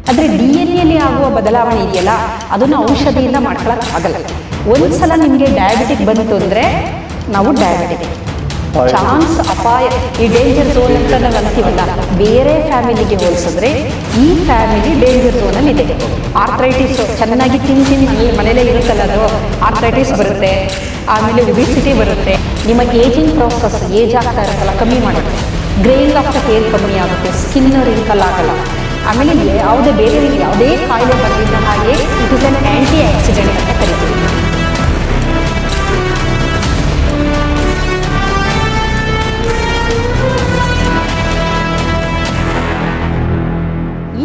ಆದರೆ DNA ಆಗುವ ಬದಲಾವಣೆ ಇದೆಯಲ್ಲ ಅದನ್ನು ಔಷಧಿಯಿಂದ ಮಾಡ್ಕೊಳ್ಳೋಕ್ಕಾಗಲ್ಲ. ಒಂದ್ಸಲ ನಿಮಗೆ ಡಯಾಬಿಟಿಕ್ ಬಂತು ಅಂದರೆ ನಾವು ಡಯಾಬಿಟಿಕ್ ಚಾನ್ಸ್ ಅಪಾಯ ಈ ಡೇಂಜರ್ ಝೋನ್ ಅಂತ ನಾವು ಅಂತೀವಲ್ಲ, ಬೇರೆ ಫ್ಯಾಮಿಲಿಗೆ ಹೋಲಿಸಿದ್ರೆ ಈ ಫ್ಯಾಮಿಲಿ ಡೇಂಜರ್ ಝೋನಲ್ಲಿ ಇದೆ. ಆರ್ಥ್ರೈಟಿಸ್ ಚೆನ್ನಾಗಿ ತಿಂದು ಮನೇಲೇ ಇರುತ್ತಲ್ಲ ಅದು ಆರ್ಥ್ರೈಟಿಸ್ ಬರುತ್ತೆ. ಆಮೇಲೆ ಒಬಿಸಿಟಿ ಬರುತ್ತೆ. ನಿಮ್ಮ ಏಜಿಂಗ್ ಪ್ರಾಸೆಸ್ ಏಜ್ ಆಗ್ತಾ ಇರುತ್ತಲ್ಲ ಕಮ್ಮಿ ಮಾಡುತ್ತೆ. ಗ್ರೇಯಿಂಗ್ ಆಫ್ ದ ಹೇರ್ ಕಮ್ಮಿ ಆಗುತ್ತೆ. ಸ್ಕಿನ್ ರಿಂಕಲ್ ಆಗಲ್ಲ. ಆಮೇಲೆ ಯಾವುದೇ ಕಾಯಿಲೆ ಬರಲಿಲ್ಲ ಹಾಗೆ it is an anti accident ಅಂತ ಕರಿತೀವಿ.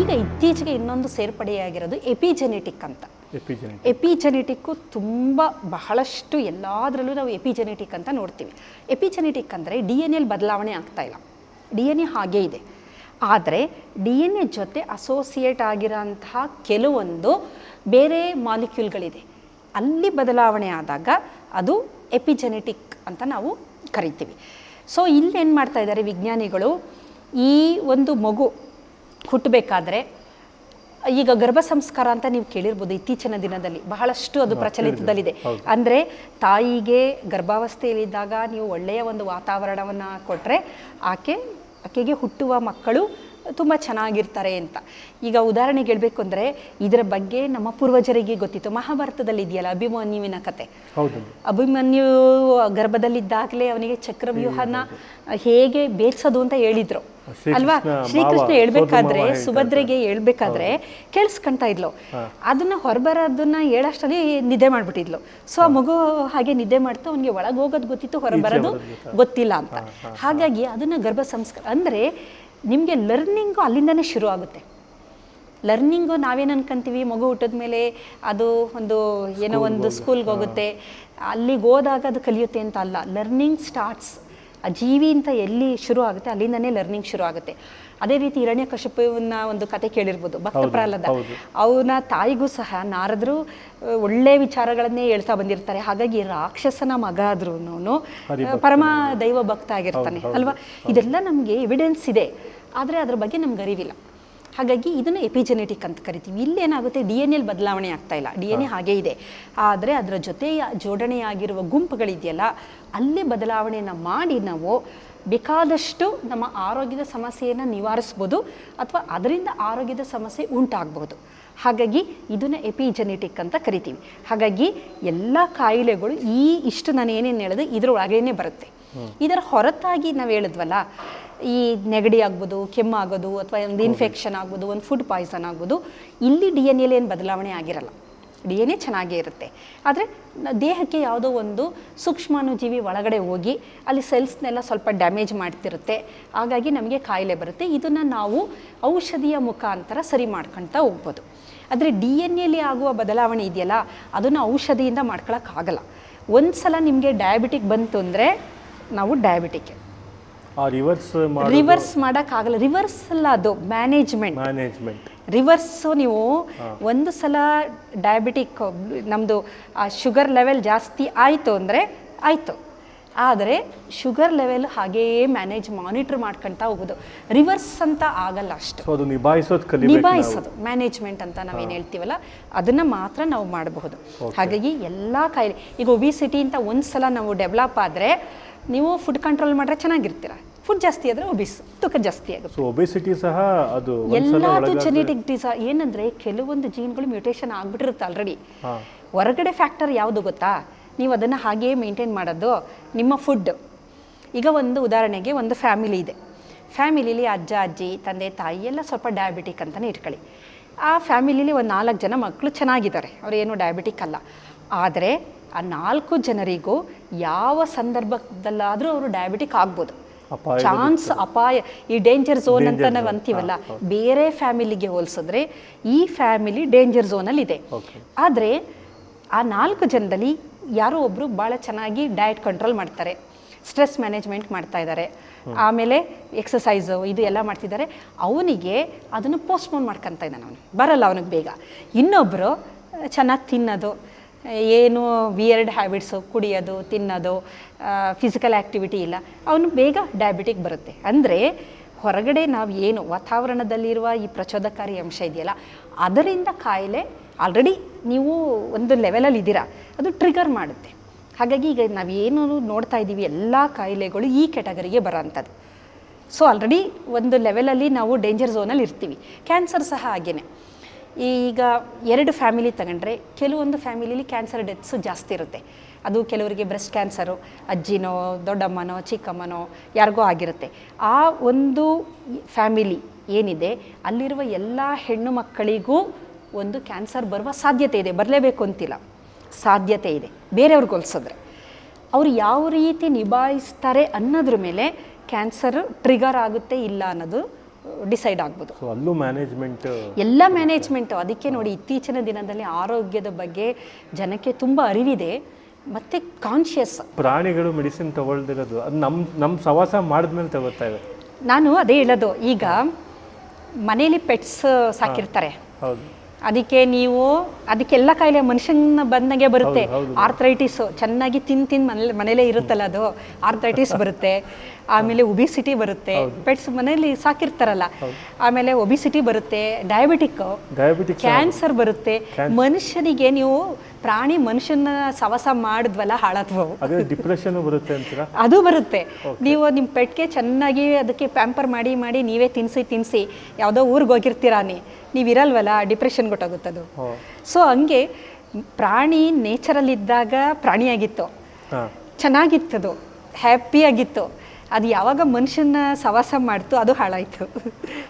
ಈಗ ಇತ್ತೀಚೆಗೆ ಇನ್ನೊಂದು ಸೇರ್ಪಡೆಯಾಗಿರೋದು ಎಪಿಜೆನೆಟಿಕ್ ಅಂತ. ಎಪಿಜೆನೆಟಿಕ್ಕು ಬಹಳಷ್ಟು ಎಲ್ಲದರಲ್ಲೂ ನಾವು ಎಪಿಜೆನೆಟಿಕ್ ಅಂತ ನೋಡ್ತೀವಿ. ಎಪಿಜೆನೆಟಿಕ್ ಅಂದರೆ DNA ಬದಲಾವಣೆ ಆಗ್ತಾ ಇಲ್ಲ. DNA ಹಾಗೇ ಇದೆ. ಆದರೆ DNA ಜೊತೆ ಅಸೋಸಿಯೇಟ್ ಆಗಿರೋಂತಹ ಕೆಲವೊಂದು ಬೇರೆ ಮಾಲಿಕ್ಯೂಲ್ಗಳಿದೆ. ಅಲ್ಲಿ ಬದಲಾವಣೆ ಆದಾಗ ಅದು ಎಪಿಜೆನೆಟಿಕ್ ಅಂತ ನಾವು ಕರಿತೀವಿ. ಸೊ ಇಲ್ಲಿ ಏನು ಮಾಡ್ತಾ ಇದ್ದಾರೆ ವಿಜ್ಞಾನಿಗಳು, ಈ ಒಂದು ಮಗು ಹುಟ್ಟಬೇಕಾದ್ರೆ ಈಗ ಗರ್ಭ ಸಂಸ್ಕಾರ ಅಂತ ನೀವು ಕೇಳಿರ್ಬೋದು. ಇತ್ತೀಚಿನ ದಿನದಲ್ಲಿ ಬಹಳಷ್ಟು ಅದು ಪ್ರಚಲಿತದಲ್ಲಿದೆ. ಅಂದರೆ ತಾಯಿಗೆ ಗರ್ಭಾವಸ್ಥೆಯಲ್ಲಿದ್ದಾಗ ನೀವು ಒಳ್ಳೆಯ ಒಂದು ವಾತಾವರಣವನ್ನು ಕೊಟ್ಟರೆ ಆಕೆಗೆ ಹುಟ್ಟುವ ಮಕ್ಕಳು ತುಂಬ ಚೆನ್ನಾಗಿರ್ತಾರೆ ಅಂತ. ಈಗ ಉದಾಹರಣೆಗೆ ಹೇಳಬೇಕು ಅಂದರೆ ಇದರ ಬಗ್ಗೆ ನಮ್ಮ ಪೂರ್ವಜರಿಗೆ ಗೊತ್ತಿತ್ತು. ಮಹಾಭಾರತದಲ್ಲಿ ಇದೆಯಲ್ಲ ಅಭಿಮನ್ಯುವಿನ ಕತೆ. ಅಭಿಮನ್ಯು ಗರ್ಭದಲ್ಲಿದ್ದಾಗಲೇ ಅವನಿಗೆ ಚಕ್ರವ್ಯೂಹನ ಹೇಗೆ ಬೇಯಿಸೋದು ಅಂತ ಹೇಳಿದ್ರು ಅಲ್ವಾ. ಶ್ರೀಕೃಷ್ಣ ಹೇಳ್ಬೇಕಾದ್ರೆ ಸುಭದ್ರೆಗೆ ಹೇಳ್ಬೇಕಾದ್ರೆ ಕೇಳಿಸ್ಕೊಂತ ಇದ್ಲು. ಅದನ್ನ ಹೊರಬರೋದನ್ನ ಹೇಳಷ್ಟರಲ್ಲಿ ನಿದ್ದೆ ಮಾಡ್ಬಿಟ್ಟಿದ್ಲು. ಸೊ ಆ ಮಗು ಹಾಗೆ ನಿದ್ದೆ ಮಾಡ್ತಾ ಅವನಿಗೆ ಒಳಗೆ ಹೋಗೋದು ಗೊತ್ತಿತ್ತು, ಹೊರಬರೋದು ಗೊತ್ತಿಲ್ಲ ಅಂತ. ಹಾಗಾಗಿ ಅದನ್ನ ಗರ್ಭ ಸಂಸ್ಕಾರ ಅಂದರೆ ನಿಮಗೆ ಲರ್ನಿಂಗು ಅಲ್ಲಿಂದನೇ ಶುರು ಆಗುತ್ತೆ. ಲರ್ನಿಂಗು ನಾವೇನು ಅನ್ಕೊಂತೀವಿ, ಮಗು ಹುಟ್ಟಿದ ಮೇಲೆ ಅದು ಒಂದು ಸ್ಕೂಲ್ಗೆ ಹೋಗುತ್ತೆ, ಅಲ್ಲಿಗೆ ಹೋದಾಗ ಅದು ಕಲಿಯುತ್ತೆ ಅಂತ ಅಲ್ಲ. ಲರ್ನಿಂಗ್ ಸ್ಟಾರ್ಟ್ಸ್ ಆ ಜೀವಿ ಅಂತ ಎಲ್ಲಿ ಶುರು ಆಗುತ್ತೆ ಅಲ್ಲಿಂದನೇ ಲರ್ನಿಂಗ್ ಶುರು ಆಗುತ್ತೆ. ಅದೇ ರೀತಿ ಹಿರಣ್ಯಕಶಿಪುವಿನ ಒಂದು ಕತೆ ಕೇಳಿರ್ಬೋದು, ಭಕ್ತ ಪ್ರಹ್ಲಾದ. ಅವನ ತಾಯಿಗೂ ಸಹ ನಾರದರು ಒಳ್ಳೆ ವಿಚಾರಗಳನ್ನೇ ಹೇಳ್ತಾ ಬಂದಿರ್ತಾರೆ. ಹಾಗಾಗಿ ರಾಕ್ಷಸನ ಮಗ ಆದ್ರೂ ಪರಮ ದೈವ ಭಕ್ತ ಆಗಿರ್ತಾನೆ ಅಲ್ವಾ. ಇದೆಲ್ಲ ನಮಗೆ ಎವಿಡೆನ್ಸ್ ಇದೆ, ಆದರೆ ಅದ್ರ ಬಗ್ಗೆ ನಮ್ಗೆ ಅರಿವಿಲ್ಲ. ಹಾಗಾಗಿ ಇದನ್ನು ಎಪಿಜೆನೆಟಿಕ್ ಅಂತ ಕರಿತೀವಿ. ಇಲ್ಲೇನಾಗುತ್ತೆ, DNA ಬದಲಾವಣೆ ಆಗ್ತಾ ಇಲ್ಲ, DNA ಹಾಗೇ ಇದೆ. ಆದರೆ ಅದರ ಜೊತೆ ಜೋಡಣೆಯಾಗಿರುವ ಗುಂಪುಗಳಿದೆಯಲ್ಲ ಅಲ್ಲೇ ಬದಲಾವಣೆಯನ್ನು ಮಾಡಿ ನಾವು ಬೇಕಾದಷ್ಟು ನಮ್ಮ ಆರೋಗ್ಯದ ಸಮಸ್ಯೆಯನ್ನು ನಿವಾರಿಸ್ಬೋದು ಅಥವಾ ಅದರಿಂದ ಆರೋಗ್ಯದ ಸಮಸ್ಯೆ ಉಂಟಾಗಬಹುದು. ಹಾಗಾಗಿ ಇದನ್ನು ಎಪಿಜೆನೆಟಿಕ್ ಅಂತ ಕರಿತೀವಿ. ಹಾಗಾಗಿ ಎಲ್ಲ ಕಾಯಿಲೆಗಳು ಇಷ್ಟು ನಾನು ಏನೇನು ಹೇಳಿದೆ ಇದರೊಳಗೇನೆ ಬರುತ್ತೆ. ಇದರ ಹೊರತಾಗಿ ನಾವು ಹೇಳಿದ್ವಲ್ಲ, ಈ ನೆಗಡಿ ಆಗ್ಬೋದು, ಕೆಮ್ಮಾಗೋದು ಅಥವಾ ಒಂದು ಇನ್ಫೆಕ್ಷನ್ ಆಗ್ಬೋದು, ಒಂದು ಫುಡ್ ಪಾಯ್ಸನ್ ಆಗ್ಬೋದು, ಇಲ್ಲಿ DNA ಏನು ಬದಲಾವಣೆ ಆಗಿರಲ್ಲ. DNA ಚೆನ್ನಾಗೇ ಇರುತ್ತೆ. ಆದರೆ ದೇಹಕ್ಕೆ ಯಾವುದೋ ಒಂದು ಸೂಕ್ಷ್ಮಾಣುಜೀವಿ ಒಳಗಡೆ ಹೋಗಿ ಅಲ್ಲಿ ಸೆಲ್ಸ್ನೆಲ್ಲ ಸ್ವಲ್ಪ ಡ್ಯಾಮೇಜ್ ಮಾಡ್ತಿರುತ್ತೆ. ಹಾಗಾಗಿ ನಮಗೆ ಕಾಯಿಲೆ ಬರುತ್ತೆ. ಇದನ್ನು ನಾವು ಔಷಧಿಯ ಮುಖಾಂತರ ಸರಿ ಮಾಡ್ಕೊಳ್ತಾ ಹೋಗ್ಬೋದು. ಆದರೆ DNA ಆಗುವ ಬದಲಾವಣೆ ಇದೆಯಲ್ಲ ಅದನ್ನು ಔಷಧಿಯಿಂದ ಮಾಡ್ಕೊಳಕ್ಕಾಗಲ್ಲ. ಒಂದು ಸಲ ನಿಮಗೆ ಡಯಾಬಿಟಿಕ್ ಬಂತು ಅಂದರೆ ನಾವು ಡಯಾಬಿಟಿಕ್ ರಿವರ್ಸ್ ಮಾಡೋಕ್ಕಾಗಲ್ಲ. ರಿವರ್ಸ್ ಅಲ್ಲ, ಅದು ಮ್ಯಾನೇಜ್ಮೆಂಟ್. ರಿವರ್ಸು ನೀವು ಒಂದು ಸಲ ಡಯಾಬಿಟಿಕ್ ನಮ್ಮದು ಶುಗರ್ ಲೆವೆಲ್ ಜಾಸ್ತಿ ಆಯಿತು ಅಂದರೆ ಆಯಿತು. ಆದರೆ ಶುಗರ್ ಲೆವೆಲ್ ಹಾಗೇ ಮಾನಿಟರ್ ಮಾಡ್ಕೊಳ್ತಾ ಹೋಗೋದು. ರಿವರ್ಸ್ ಅಂತ ಆಗಲ್ಲ. ಅಷ್ಟು ನಿಭಾಯಿಸೋದು ಮ್ಯಾನೇಜ್ಮೆಂಟ್ ಅಂತ ನಾವೇನು ಹೇಳ್ತೀವಲ್ಲ ಅದನ್ನು ಮಾತ್ರ ನಾವು ಮಾಡಬಹುದು. ಹಾಗಾಗಿ ಎಲ್ಲ ಕಾಯಿಲೆ, ಈಗ ಒಬಿಸಿಟಿ ಅಂತ ಒಂದು ಸಲ ನಾವು ಡೆವಲಪ್ ಆದರೆ ನೀವು ಫುಡ್ ಕಂಟ್ರೋಲ್ ಮಾಡಿದ್ರೆ ಚೆನ್ನಾಗಿರ್ತೀರ. ಫುಡ್ ಜಾಸ್ತಿ ಆದರೆ ತೂಕ ಜಾಸ್ತಿ ಆಗುತ್ತೆ. ಒಬೆಸಿಟಿ ಸಹ ಅದು ಎಲ್ಲದು ಜೆನೆಟಿಕ್ ಏನಂದರೆ ಕೆಲವೊಂದು ಜೀನ್ಗಳು ಮ್ಯೂಟೇಷನ್ ಆಗಿಬಿಟ್ಟಿರುತ್ತೆ ಆಲ್ರೆಡಿ. ಹೊರಗಡೆ ಫ್ಯಾಕ್ಟರ್ ಯಾವುದು ಗೊತ್ತಾ, ನೀವು ಅದನ್ನು ಹಾಗೆಯೇ ಮೇಂಟೈನ್ ಮಾಡೋದು ನಿಮ್ಮ ಫುಡ್. ಈಗ ಒಂದು ಉದಾಹರಣೆಗೆ ಒಂದು ಫ್ಯಾಮಿಲಿ ಇದೆ. ಫ್ಯಾಮಿಲಿಲಿ ಅಜ್ಜ ಅಜ್ಜಿ ತಂದೆ ತಾಯಿ ಎಲ್ಲ ಸ್ವಲ್ಪ ಡಯಾಬಿಟಿಕ್ ಅಂತಲೇ ಇಟ್ಕೊಳ್ಳಿ. ಆ ಫ್ಯಾಮಿಲಿಲಿ ಒಂದು 4 ಜನ ಮಕ್ಕಳು ಚೆನ್ನಾಗಿದ್ದಾರೆ, ಅವರೇನು ಡಯಾಬಿಟಿಕ್ ಅಲ್ಲ. ಆದರೆ ಆ 4 ಜನರಿಗೂ ಯಾವ ಸಂದರ್ಭದಲ್ಲಾದರೂ ಅವರು ಡಯಾಬಿಟಿಕ್ ಆಗ್ಬೋದು. ಚಾನ್ಸ್ ಅಪಾಯ ಈ ಡೇಂಜರ್ ಝೋನ್ ಅಂತ ನಾವು ಅಂತೀವಲ್ಲ, ಬೇರೆ ಫ್ಯಾಮಿಲಿಗೆ ಹೋಲಿಸಿದ್ರೆ ಈ ಫ್ಯಾಮಿಲಿ ಡೇಂಜರ್ ಝೋನಲ್ಲಿ ಇದೆ. ಆದರೆ ಆ 4 ಜನದಲ್ಲಿ ಯಾರೋ ಒಬ್ಬರು ಭಾಳ ಚೆನ್ನಾಗಿ ಡಯಟ್ ಕಂಟ್ರೋಲ್ ಮಾಡ್ತಾರೆ, ಸ್ಟ್ರೆಸ್ ಮ್ಯಾನೇಜ್ಮೆಂಟ್ ಮಾಡ್ತಾ ಇದ್ದಾರೆ, ಆಮೇಲೆ ಎಕ್ಸಸೈಸು ಇದು ಎಲ್ಲ ಮಾಡ್ತಿದ್ದಾರೆ. ಅವನಿಗೆ ಅದನ್ನು ಪೋಸ್ಟ್ಪೋನ್ ಮಾಡ್ಕೊತ ಇದ್ದಾನೆ, ಅವನು ಬರಲ್ಲ ಅವನಿಗೆ ಬೇಗ. ಇನ್ನೊಬ್ಬರು ಚೆನ್ನಾಗಿ ತಿನ್ನೋದು, ಏನು ವಿಯರ್ಡ್ ಹ್ಯಾಬಿಟ್ಸು, ಕುಡಿಯೋದು, ತಿನ್ನೋದು, ಫಿಸಿಕಲ್ ಆ್ಯಕ್ಟಿವಿಟಿ ಇಲ್ಲ, ಅವನು ಬೇಗ ಡಯಾಬಿಟಿಕ್ ಬರುತ್ತೆ. ಅಂದರೆ ಹೊರಗಡೆ ನಾವು ಏನು ವಾತಾವರಣದಲ್ಲಿರುವ ಈ ಪ್ರಚೋದಕಾರಿ ಅಂಶ ಇದೆಯಲ್ಲ ಅದರಿಂದ ಕಾಯಿಲೆ ಆಲ್ರೆಡಿ ನೀವು ಒಂದು ಲೆವೆಲಲ್ಲಿ ಇದ್ದೀರಾ, ಅದು ಟ್ರಿಗರ್ ಮಾಡುತ್ತೆ. ಹಾಗಾಗಿ ಈಗ ನಾವೇನು ನೋಡ್ತಾ ಇದ್ದೀವಿ ಎಲ್ಲ ಕಾಯಿಲೆಗಳು ಈ ಕ್ಯಾಟಗರಿಗೆ ಬರೋಂಥದ್ದು. ಸೊ ಆಲ್ರೆಡಿ ಒಂದು ಲೆವೆಲಲ್ಲಿ ನಾವು ಡೇಂಜರ್ ಝೋನಲ್ಲಿ ಇರ್ತೀವಿ. ಕ್ಯಾನ್ಸರ್ ಸಹ ಹಾಗೇ. ಈಗ 2 ಫ್ಯಾಮಿಲಿ ತಗೊಂಡ್ರೆ ಕೆಲವೊಂದು ಫ್ಯಾಮಿಲಿಲಿ ಕ್ಯಾನ್ಸರ್ ಡೆತ್ಸು ಜಾಸ್ತಿ ಇರುತ್ತೆ. ಅದು ಕೆಲವರಿಗೆ ಬ್ರೆಸ್ಟ್ ಕ್ಯಾನ್ಸರು ಅಜ್ಜಿನೋ ದೊಡ್ಡಮ್ಮನೋ ಚಿಕ್ಕಮ್ಮನೋ ಯಾರಿಗೋ ಆಗಿರುತ್ತೆ. ಆ ಒಂದು ಫ್ಯಾಮಿಲಿ ಏನಿದೆ ಅಲ್ಲಿರುವ ಎಲ್ಲ ಹೆಣ್ಣು ಮಕ್ಕಳಿಗೂ ಒಂದು ಕ್ಯಾನ್ಸರ್ ಬರುವ ಸಾಧ್ಯತೆ ಇದೆ. ಬರಲೇಬೇಕು ಅಂತಿಲ್ಲ, ಸಾಧ್ಯತೆ ಇದೆ. ಬೇರೆಯವ್ರಿಗೆ ಹೋಲಿಸಿದ್ರೆ ಅವರು ಯಾವ ರೀತಿ ನಿಭಾಯಿಸ್ತಾರೆ ಅನ್ನೋದ್ರ ಮೇಲೆ ಕ್ಯಾನ್ಸರ್ ಟ್ರಿಗರ್ ಆಗುತ್ತೆ ಇಲ್ಲ ಅನ್ನೋದು ಡಿಸೈಡ್ ಆಗ್ಬೋದು. ಅಲ್ಲೂ ಮ್ಯಾನೇಜ್ಮೆಂಟ್, ಎಲ್ಲ ಮ್ಯಾನೇಜ್ಮೆಂಟು. ಅದಕ್ಕೆ ನೋಡಿ ಇತ್ತೀಚಿನ ದಿನದಲ್ಲಿ ಆರೋಗ್ಯದ ಬಗ್ಗೆ ಜನಕ್ಕೆ ತುಂಬ ಅರಿವಿದೆ ಮತ್ತು ಕಾನ್ಷಿಯಸ್. ಪ್ರಾಣಿಗಳು ಮೆಡಿಸಿನ್ ತಗೊಳ್ದಿರೋದು ಅದು ನಮ್ಮ ಸವಾಸ ಮಾಡಿದ್ಮೇಲೆ ತಗೋತಾವೆ. ನಾನು ಅದೇ ಹೇಳೋದು, ಈಗ ಮನೇಲಿ ಪೆಟ್ಸ್ ಸಾಕಿರ್ತಾರೆ, ಹೌದು, ಅದಕ್ಕೆಲ್ಲ ಕಾಯಿಲೆ ಮನುಷ್ಯನ ಬಂದಂಗೆ ಬರುತ್ತೆ. ಆರ್ಥ್ರೈಟಿಸು ಚೆನ್ನಾಗಿ ತಿಂದು ಮನೇಲೇ ಇರುತ್ತಲ್ಲ, ಅದು ಆರ್ಥ್ರೈಟಿಸ್ ಬರುತ್ತೆ. ಆಮೇಲೆ ಒಬಿಸಿಟಿ ಬರುತ್ತೆ, ಪೆಟ್ಸ್ ಮನೇಲಿ ಸಾಕಿರ್ತಾರಲ್ಲ. ಆಮೇಲೆ ಒಬಿಸಿಟಿ ಬರುತ್ತೆ, ಡಯಾಬಿಟಿಕ್, ಕ್ಯಾನ್ಸರ್ ಬರುತ್ತೆ. ಮನುಷ್ಯನಿಗೆ ನೀವು ಪ್ರಾಣಿ ಮನುಷ್ಯನ ಸವಾಸ ಮಾಡಿದ್ವಲ್ಲ ಹಾಳಾದ್ವು, ಡಿಪ್ರೆಷನ್ ಬರುತ್ತೆ ಅಂತೀರಾ? ಅದು ಬರುತ್ತೆ. ನೀವು ನಿಮ್ಮ ಪೆಟ್ಗೆ ಚೆನ್ನಾಗಿ ಅದಕ್ಕೆ ಪ್ಯಾಂಪರ್ ಮಾಡಿ ನೀವೇ ತಿನ್ನಿಸಿ ಯಾವುದೋ ಊರಿಗೆ ಹೋಗಿರ್ತೀರಾ, ನೀವಿರಲ್ವಲ್ಲ, ಡಿಪ್ರೆಷನ್ ಗೊತ್ತಾಗುತ್ತದು. ಸೊ ಹಂಗೆ ಪ್ರಾಣಿ ನೇಚರಲ್ಲಿದ್ದಾಗ ಪ್ರಾಣಿಯಾಗಿತ್ತು, ಚೆನ್ನಾಗಿತ್ತದು, ಹ್ಯಾಪಿಯಾಗಿತ್ತು. ಅದು ಯಾವಾಗ ಮನುಷ್ಯನ ಸವಾಸ ಮಾಡ್ತು ಅದು ಹಾಳಾಯಿತು.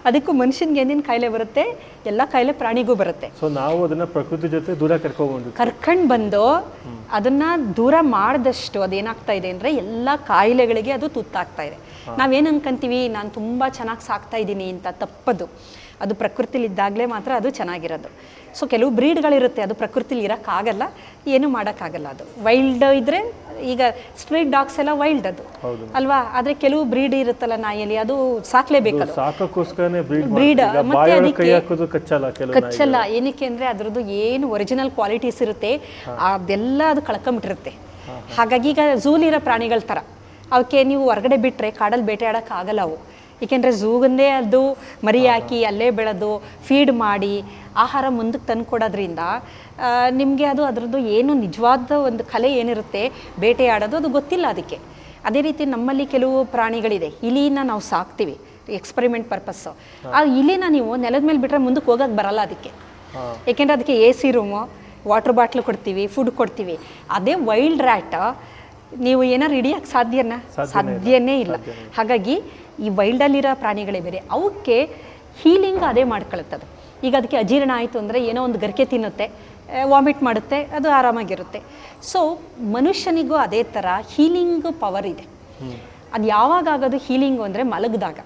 ಅದಕ್ಕೂ ಮನುಷ್ಯನಿಗೆ ಏನೇನು ಕಾಯಿಲೆ ಬರುತ್ತೆ ಎಲ್ಲ ಕಾಯಿಲೆ ಪ್ರಾಣಿಗೂ ಬರುತ್ತೆ. ಸೊ ನಾವು ಅದನ್ನು ಪ್ರಕೃತಿ ಜೊತೆ ದೂರ ಕರ್ಕೊಂಡು ಬಂದು ಅದನ್ನು ದೂರ ಮಾಡಿದಷ್ಟು ಅದೇನಾಗ್ತಾ ಇದೆ ಅಂದರೆ ಎಲ್ಲ ಕಾಯಿಲೆಗಳಿಗೆ ಅದು ತುತ್ತಾಗ್ತಾ ಇದೆ. ನಾವೇನು ಅನ್ಕೊಂತೀವಿ, ನಾನು ತುಂಬ ಚೆನ್ನಾಗಿ ಸಾಕ್ತಾ ಇದ್ದೀನಿ ಅಂತ, ತಪ್ಪದು. ಅದು ಪ್ರಕೃತಿಲಿ ಇದ್ದಾಗಲೇ ಮಾತ್ರ ಅದು ಚೆನ್ನಾಗಿರೋದು. ಸೊ ಕೆಲವು ಬ್ರೀಡ್ಗಳಿರುತ್ತೆ, ಅದು ಪ್ರಕೃತಿಲಿ ಇರೋಕ್ಕಾಗಲ್ಲ, ಏನೂ ಮಾಡೋಕ್ಕಾಗಲ್ಲ. ಅದು ವೈಲ್ಡ್ ಇದ್ದರೆ, ಈಗ ಸ್ಟ್ರೀಟ್ ಡಾಗ್ಸ್ ಎಲ್ಲ ವೈಲ್ಡ್ ಅದು ಅಲ್ವಾ. ಆದರೆ ಕೆಲವು ಬ್ರೀಡ್ ಇರುತ್ತಲ್ಲ ನಾಯಿಯಲ್ಲಿ, ಅದು ಸಾಕ್ಲೇಬೇಕು, ಬ್ರೀಡ್. ಮತ್ತೆ ಅದಕ್ಕೆ ಕಚ್ಚಲ್ಲ. ಏನಕ್ಕೆ ಅಂದರೆ ಅದರದ್ದು ಏನು ಒರಿಜಿನಲ್ ಕ್ವಾಲಿಟೀಸ್ ಇರುತ್ತೆ ಅದೆಲ್ಲ ಅದು ಕಳ್ಕೊಂಬಿಟ್ಟಿರುತ್ತೆ. ಹಾಗಾಗಿ ಈಗ ಝೂಲಿರೋ ಪ್ರಾಣಿಗಳ ಥರ ಅವಕ್ಕೆ ನೀವು ಹೊರಗಡೆ ಬಿಟ್ಟರೆ ಕಾಡಲ್ಲಿ ಬೇಟೆ ಆಡೋಕ್ಕಾಗಲ್ಲ ಅವು. ಏಕೆಂದರೆ ಝೂಗನ್ನೇ ಅದು ಮರಿ ಹಾಕಿ ಅಲ್ಲೇ ಬೆಳೆದು ಫೀಡ್ ಮಾಡಿ ಆಹಾರ ಮುಂದಕ್ಕೆ ತಂದು ಕೊಡೋದ್ರಿಂದ ನಿಮಗೆ ಅದರದ್ದು ಏನು ನಿಜವಾದ ಒಂದು ಕಲೆ ಏನಿರುತ್ತೆ ಬೇಟೆ ಆಡೋದು, ಅದು ಗೊತ್ತಿಲ್ಲ ಅದಕ್ಕೆ. ಅದೇ ರೀತಿ ನಮ್ಮಲ್ಲಿ ಕೆಲವು ಪ್ರಾಣಿಗಳಿದೆ, ಇಲಿನ ನಾವು ಸಾಕ್ತೀವಿ ಎಕ್ಸ್ಪರಿಮೆಂಟ್ ಪರ್ಪಸ್ಸು. ಆ ಇಲಿನ ನೀವು ನೆಲದ ಮೇಲೆ ಬಿಟ್ಟರೆ ಮುಂದಕ್ಕೆ ಹೋಗೋಕ್ಕೆ ಬರಲ್ಲ ಅದಕ್ಕೆ. ಏಕೆಂದರೆ ಅದಕ್ಕೆ AC ರೂಮು, ವಾಟ್ರ್ ಬಾಟ್ಲು ಕೊಡ್ತೀವಿ, ಫುಡ್ ಕೊಡ್ತೀವಿ. ಅದೇ ವೈಲ್ಡ್ ರ್ಯಾಟ್ ನೀವು ಏನಾರು ಹಿಡಿಯೋಕ್ಕೆ ಸಾಧ್ಯನೇ ಇಲ್ಲ. ಹಾಗಾಗಿ ಈ ವೈಲ್ಡಲ್ಲಿರೋ ಪ್ರಾಣಿಗಳೇ ಬೇರೆ, ಅವಕ್ಕೆ ಹೀಲಿಂಗ್ ಅದೇ ಮಾಡ್ಕೊಳುತ್ತದು. ಈಗ ಅದಕ್ಕೆ ಅಜೀರ್ಣ ಆಯಿತು ಅಂದರೆ ಏನೋ ಒಂದು ಗರಿಕೆ ತಿನ್ನುತ್ತೆ, ವಾಮಿಟ್ ಮಾಡುತ್ತೆ, ಅದು ಆರಾಮಾಗಿರುತ್ತೆ. ಸೊ ಮನುಷ್ಯನಿಗೂ ಅದೇ ಥರ ಹೀಲಿಂಗ್ ಪವರ್ ಇದೆ. ಅದು ಯಾವಾಗ ಆಗೋದು ಹೀಲಿಂಗು ಅಂದರೆ ಮಲಗಿದಾಗ.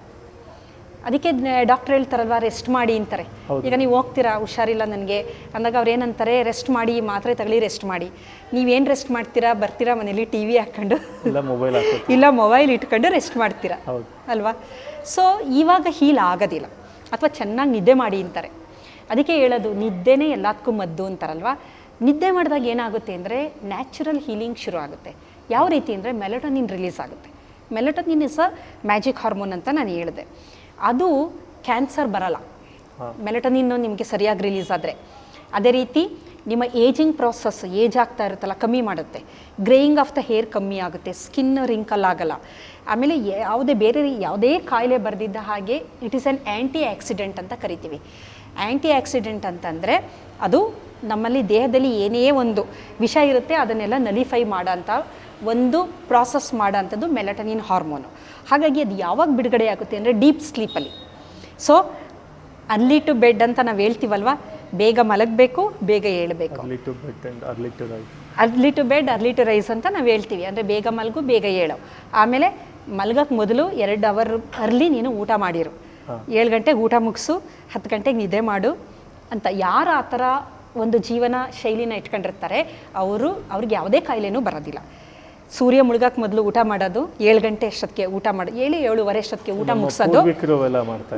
ಅದಕ್ಕೆ ಡಾಕ್ಟ್ರ್ ಹೇಳ್ತಾರಲ್ವ, ರೆಸ್ಟ್ ಮಾಡಿ ಅಂತಾರೆ. ಈಗ ನೀವು ಹೋಗ್ತೀರಾ, ಹುಷಾರಿಲ್ಲ ನನಗೆ ಅಂದಾಗ ಅವ್ರು ಏನಂತಾರೆ, ರೆಸ್ಟ್ ಮಾಡಿ, ಮಾತ್ರೆ ತಗೊಳ್ಳಿ, ರೆಸ್ಟ್ ಮಾಡಿ. ನೀವೇನು ರೆಸ್ಟ್ ಮಾಡ್ತೀರಾ, ಬರ್ತೀರಾ ಮನೇಲಿ TV ಹಾಕ್ಕೊಂಡು, ಇಲ್ಲ ಮೊಬೈಲ್ ಇಟ್ಕೊಂಡು ರೆಸ್ಟ್ ಮಾಡ್ತೀರಾ ಅಲ್ವಾ. ಸೊ ಇವಾಗ ಹೀಲ್ ಆಗೋದಿಲ್ಲ. ಅಥವಾ ಚೆನ್ನಾಗಿ ನಿದ್ದೆ ಮಾಡಿ ಅಂತಾರೆ. ಅದಕ್ಕೆ ಹೇಳೋದು, ನಿದ್ದೆನೇ ಎಲ್ಲದಕ್ಕೂ ಮದ್ದು ಅಂತಾರಲ್ವ. ನಿದ್ದೆ ಮಾಡಿದಾಗ ಏನಾಗುತ್ತೆ ಅಂದರೆ ನ್ಯಾಚುರಲ್ ಹೀಲಿಂಗ್ ಶುರು ಆಗುತ್ತೆ. ಯಾವ ರೀತಿ ಅಂದರೆ ಮೆಲಟೋನಿನ್ ರಿಲೀಸ್ ಆಗುತ್ತೆ. Melatonin is a magic hormone ಅಂತ ನಾನು ಹೇಳಿದೆ. ಅದು ಕ್ಯಾನ್ಸರ್ ಬರಲ್ಲ, ಮೆಲಟೋನಿನ್ ನಿಮಗೆ ಸರಿಯಾಗಿ ರಿಲೀಸ್ ಆದರೆ. ಅದೇ ರೀತಿ ನಿಮ್ಮ ಏಜಿಂಗ್ ಪ್ರಾಸೆಸ್, ಏಜ್ ಆಗ್ತಾ ಇರುತ್ತಲ್ಲ, ಕಮ್ಮಿ ಮಾಡುತ್ತೆ. ಗ್ರೇಯಿಂಗ್ ಆಫ್ ದ ಹೇರ್ ಕಮ್ಮಿ ಆಗುತ್ತೆ, ಸ್ಕಿನ್ ರಿಂಕಲ್ ಆಗಲ್ಲ. ಆಮೇಲೆ ಯಾವುದೇ ಕಾಯಿಲೆ ಬರೆದಿದ್ದ ಹಾಗೆ it is an anti accident ಅಂತ ಕರಿತೀವಿ. ಆ್ಯಂಟಿ ಆಕ್ಸಿಡೆಂಟ್ ಅಂತಂದರೆ ಅದು ನಮ್ಮಲ್ಲಿ ದೇಹದಲ್ಲಿ ಏನೇ ಒಂದು ವಿಷ ಇರುತ್ತೆ ಅದನ್ನೆಲ್ಲ ನಲಿಫೈ ಮಾಡೋಂಥ ಒಂದು ಪ್ರಾಸೆಸ್ ಮಾಡೋಂಥದ್ದು ಮೆಲಟೋನಿನ್ ಹಾರ್ಮೋನು. ಹಾಗಾಗಿ ಅದು ಯಾವಾಗ ಬಿಡುಗಡೆ ಆಗುತ್ತೆ ಅಂದರೆ ಡೀಪ್ ಸ್ಲೀಪಲ್ಲಿ. ಸೊ ಅರ್ಲಿ ಟು ಬೆಡ್ ಅಂತ ನಾವು ಹೇಳ್ತೀವಲ್ವ, ಬೇಗ ಮಲಗಬೇಕು, ಬೇಗ ಏಳಬೇಕು. Early to bed early to rise ಅಂತ ನಾವು ಹೇಳ್ತೀವಿ. ಅಂದರೆ ಬೇಗ ಮಲಗು, ಬೇಗ ಏಳು. ಆಮೇಲೆ ಮಲಗಕ್ಕೆ ಮೊದಲು 2 ಅವರ್ ಅರ್ಲಿ ನೀನು ಊಟ ಮಾಡಿರು, 7 ಗಂಟೆಗೆ ಊಟ ಮುಗಿಸು, 10 ಗಂಟೆಗೆ ನಿದ್ದೆ ಮಾಡು ಅಂತ. ಯಾರು ಆ ಥರ ಒಂದು ಜೀವನ ಶೈಲಿನ ಇಟ್ಕೊಂಡಿರ್ತಾರೆ ಅವ್ರಿಗೆ ಯಾವುದೇ ಕಾಯಿಲೆನೂ ಬರೋದಿಲ್ಲ. ಸೂರ್ಯ ಮುಳುಗಕ್ಕೆ ಮೊದಲು ಊಟ ಮಾಡೋದು, 7 ಗಂಟೆ ಅಷ್ಟೊತ್ತಿಗೆ ಊಟ ಮಾಡೋದು, 7-7:30 ಅಷ್ಟೊತ್ತಿಗೆ ಊಟ ಮುಗಿಸೋದು,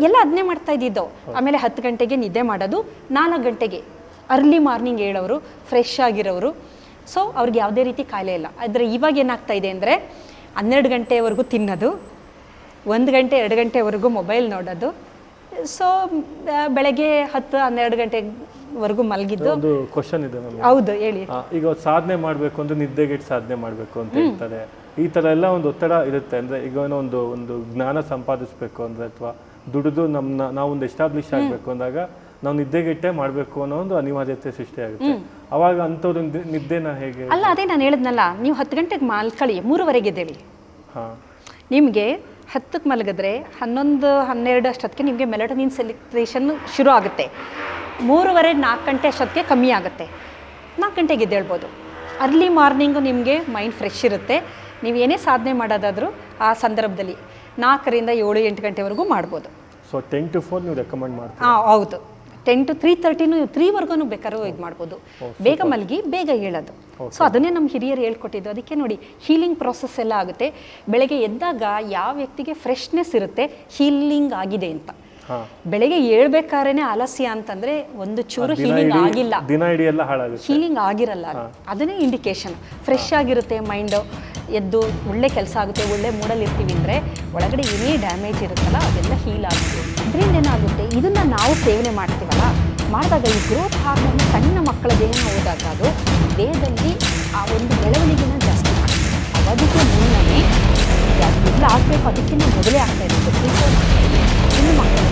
ಎಲ್ಲ ಅದನ್ನೇ ಮಾಡ್ತಾ ಇದ್ದಿದ್ದು. ಆಮೇಲೆ 10 ಗಂಟೆಗೆ ನಿದ್ದೆ ಮಾಡೋದು, 4 ಗಂಟೆಗೆ ಅರ್ಲಿ ಮಾರ್ನಿಂಗ್ ಹೇಳೋರು, ಫ್ರೆಶ್ ಆಗಿರೋರು. ಸೊ ಅವ್ರಿಗೆ ಯಾವುದೇ ರೀತಿ ಕಾಯಿಲೆ ಇಲ್ಲ. ಆದರೆ ಇವಾಗ ಏನಾಗ್ತಾ ಇದೆ ಅಂದರೆ 12 ಗಂಟೆವರೆಗೂ ತಿನ್ನೋದು, 1 ಗಂಟೆ 2 ಗಂಟೆವರೆಗೂ ಮೊಬೈಲ್ ನೋಡೋದು. ಸೊ ಬೆಳಗ್ಗೆ 10-12 ಗಂಟೆವರೆಗೂ ಮಲಗಿದ್ದು. ಒಂದು ಕ್ವಶನ್ ಇದೆ ನಮಗೆ. ಹೌದು, ಹೇಳಿ. ಈಗ ಸಾಧನೆ ಮಾಡಬೇಕು ಅಂದ್ರೆ ನಿದ್ದೆಗೆಟ್ಟು ಸಾಧನೆ ಮಾಡಬೇಕು ಅಂತ ಹೇಳ್ತಾರೆ. ಈ ಥರ ಎಲ್ಲ ಒಂದು ಒತ್ತಡ ಇರುತ್ತೆ. ಅಂದರೆ ಈಗ ಒಂದು ಜ್ಞಾನ ಸಂಪಾದಿಸಬೇಕು ಅಂದರೆ ಅಥವಾ ದುಡಿದು ನಾವೊಂದು ಎಸ್ಟಾಬ್ಲಿಷ್ ಆಗಬೇಕು ಅಂದಾಗ ನಾವು ನಿದ್ದೆಗೆಟ್ಟೆ ಮಾಡಬೇಕು ಅನ್ನೋ ಒಂದು ಅನಿವಾರ್ಯತೆ ಸೃಷ್ಟಿಯಾಗುತ್ತೆ. ಅವಾಗ ಅಂಥವ್ರು ನಿದ್ದೆನ ಹೇಗೆ? ಅಲ್ಲ, ಅದೇ ನಾನು ಹೇಳಿದ್ನಲ್ಲ, ನೀವು 10 ಗಂಟೆಗೆ ಮಲ್ಕೊಳ್ಳಿ, 3ವರೆಗೆ ಎದ್ದೇಳಿ. ಹಾಂ, ನಿಮಗೆ 10ಕ್ಕೆ ಮಲಗಿದ್ರೆ 11-12 ಅಷ್ಟೊತ್ತಿಗೆ ನಿಮಗೆ ಮೆಲಟೋನಿನ್ ಸೆಕ್ರೇಷನ್ ಶುರು ಆಗುತ್ತೆ. 3:30-4 ಗಂಟೆ ಅಷ್ಟೊತ್ತಿಗೆ ಕಮ್ಮಿ ಆಗುತ್ತೆ. 4 ಗಂಟೆಗೆ ಎದ್ದೇಳ್ಬೋದು. ಅರ್ಲಿ ಮಾರ್ನಿಂಗು ನಿಮಗೆ ಮೈಂಡ್ ಫ್ರೆಶ್ ಇರುತ್ತೆ. ನೀವು ಏನೇ ಸಾಧನೆ ಮಾಡೋದಾದರೂ ಆ ಸಂದರ್ಭದಲ್ಲಿ 4ರಿಂದ 7-8 ಗಂಟೆವರೆಗೂ ಮಾಡ್ಬೋದು. ಸೊ 10 to 4 ನೀವು ರೆಕಮೆಂಡ್ ಮಾಡ್ತೀವಿ? ಹೌದು, 10 to 3:30 3ವರೆಗೂ ಬೇಕಾದ್ರೂ ಇದು ಮಾಡ್ಬೋದು. ಬೇಗ ಮಲಗಿ ಬೇಗ ಹೇಳೋದು. ಸೊ ಅದನ್ನೇ ನಮ್ಮ ಹಿರಿಯರು ಹೇಳ್ಕೊಟ್ಟಿದ್ದು. ಅದಕ್ಕೆ ನೋಡಿ, ಹೀಲಿಂಗ್ ಪ್ರಾಸೆಸ್ ಎಲ್ಲ ಆಗುತ್ತೆ. ಬೆಳಗ್ಗೆ ಎದ್ದಾಗ ಯಾವ ವ್ಯಕ್ತಿಗೆ ಫ್ರೆಶ್ನೆಸ್ ಇರುತ್ತೆ, ಹೀಲಿಂಗ್ ಆಗಿದೆ ಅಂತ. ಬೆಳಗ್ಗೆ ಹೇಳ್ಬೇಕಾದ್ರೆ ಆಲಸ್ಯ ಅಂತಂದ್ರೆ ಒಂದು ಚೂರು ಹೀಲಿಂಗ್ ಆಗಿಲ್ಲ, ದಿನ ಇಡೀ ಎಲ್ಲ ಹಾಳಾಗುತ್ತೆ, ಹೀಲಿಂಗ್ ಆಗಿರಲ್ಲ. ಅದನ್ನೇ ಇಂಡಿಕೇಶನ್. ಫ್ರೆಶ್ ಆಗಿರುತ್ತೆ ಮೈಂಡು, ಎದ್ದು ಒಳ್ಳೆ ಕೆಲಸ ಆಗುತ್ತೆ, ಒಳ್ಳೆ ಮೂಡಲ್ಲಿ ಇರ್ತೀವಿ ಅಂದರೆ ಒಳಗಡೆ ಏನೇ ಡ್ಯಾಮೇಜ್ ಇರುತ್ತಲ್ಲ ಅದೆಲ್ಲ ಹೀಲ್ ಆಗುತ್ತೆ. ಅದರಿಂದ ಏನಾಗುತ್ತೆ, ಇದನ್ನು ನಾವು ಸೇವನೆ ಮಾಡ್ತೀವಲ್ಲ, ಮಾಡಿದಾಗ ಈ ಗ್ರೋತ್ ಹಾರ್ಮೋನ್ ಸಣ್ಣ ಮಕ್ಕಳ ದೇಹನ ಹೋದಾಗ ಅದು ದೇಹದಲ್ಲಿ ಆ ಒಂದು ಬೆಳವಣಿಗೆನ ಜಾಸ್ತಿ ಮಾಡ್ತೀವಿ. ಅವಧಿಗೆ ಮುನ್ನವೇ ಎಲ್ಲ ಆಗಬೇಕು, ಅದಕ್ಕಿಂತ ಮೊದಲೇ ಆಗ್ತಾ ಇರುತ್ತೆ. ಇನ್ನು ಮಕ್ಕಳು